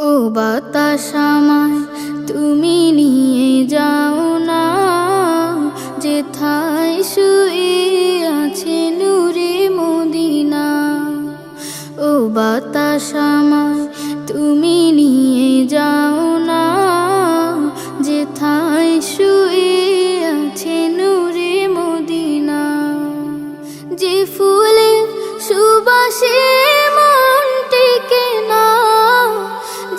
ও বাতাস আমায় তুমি নিয়ে যাও না, যেথায় শুয়ে আছে নূরে মদিনা। ও বাতাস আমায় তুমি নিয়ে যাও না, যেথায় শুয়ে আছে নূরে মদিনা। যে ফুলের সুবাসে মন টেকে না,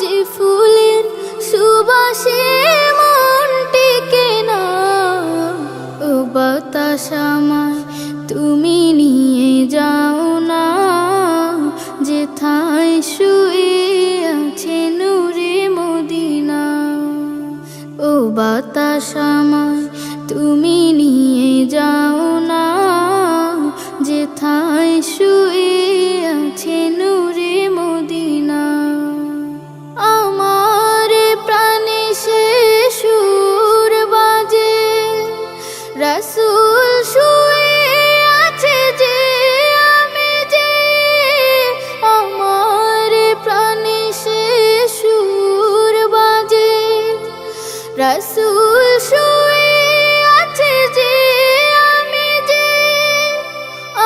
যে ফুলের সুবাসে মন টেকে না। ও বাতাস আমায় তুমি নিয়ে যাও না, যেথায় শুয়ে আছে নূরে মদিনা। ও বাতাস আমায় তুমি নিয়ে যাও না, যেথায় শুয়ে আছে নূরে মদিনা। আমার প্রাণে সে সুর বাজে, রাসূল শুয়ে আছে যে আমি যে। আমার প্রাণে সে সুর বাজে, রাসূল শুয়ে আছে যে আমি যে।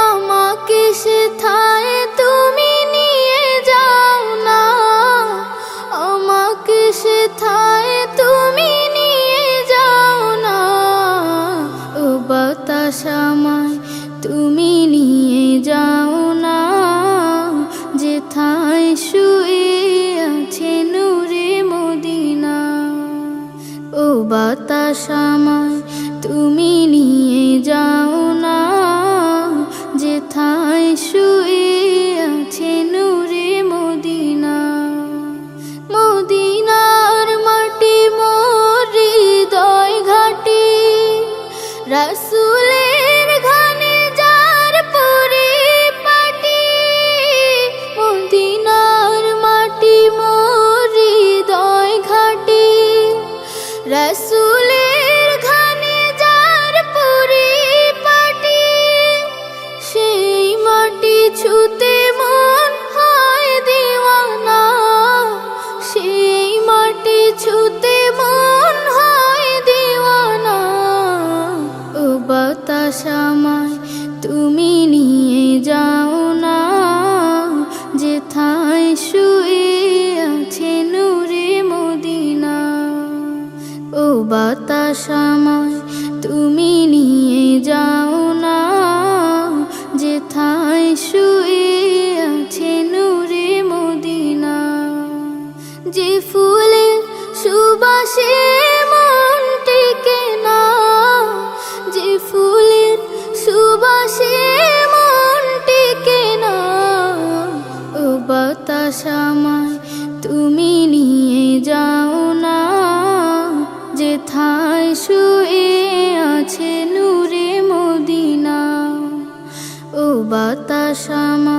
আমাকে সেথায় তুমি নিয়ে যাও না, আমাকে সেথায় তুমি নিয়ে যাও না। ও বাতাস আমায় তুমি নিয়ে যাও না, যেথায় শুয়ে আছে নূরে মদিনা। ও বাতাস আমায় তুমি নিয়ে যাও না, যেথায় শুয়ে আছে নূরে মদিনা। মদিনার মাটি মোর হৃদয় ঘাটি, রাসূলের ঘানে যার পরিপাটি। মদিনার মাটি মোর হৃদয় ঘাটি, রাসূলের ঘানে যার পরিপাটি। সেই মাটি ছুতে মন হয় দিওয়ানা, সেই মাটি ছুতে মন হয় দিওয়ানা। ও বাতাস আমায় তুমি নিয়ে যাও না, যেথায় শুয়ে আছে নূরে মদিনা। ও বাতাস আমায় তুমি নিয়ে যাও না, যেথায় শুয়ে আছে নূরে মদিনা। যে ফুলের সুবাসে মন টেকে না, যে ফুলের সুবাসে মন টেকে না। ও বাতাস আমায় তুমি নিয়ে যাও না, যেথায় শুয়ে আছে নূরে মদিনা। ও বাতাস আমায়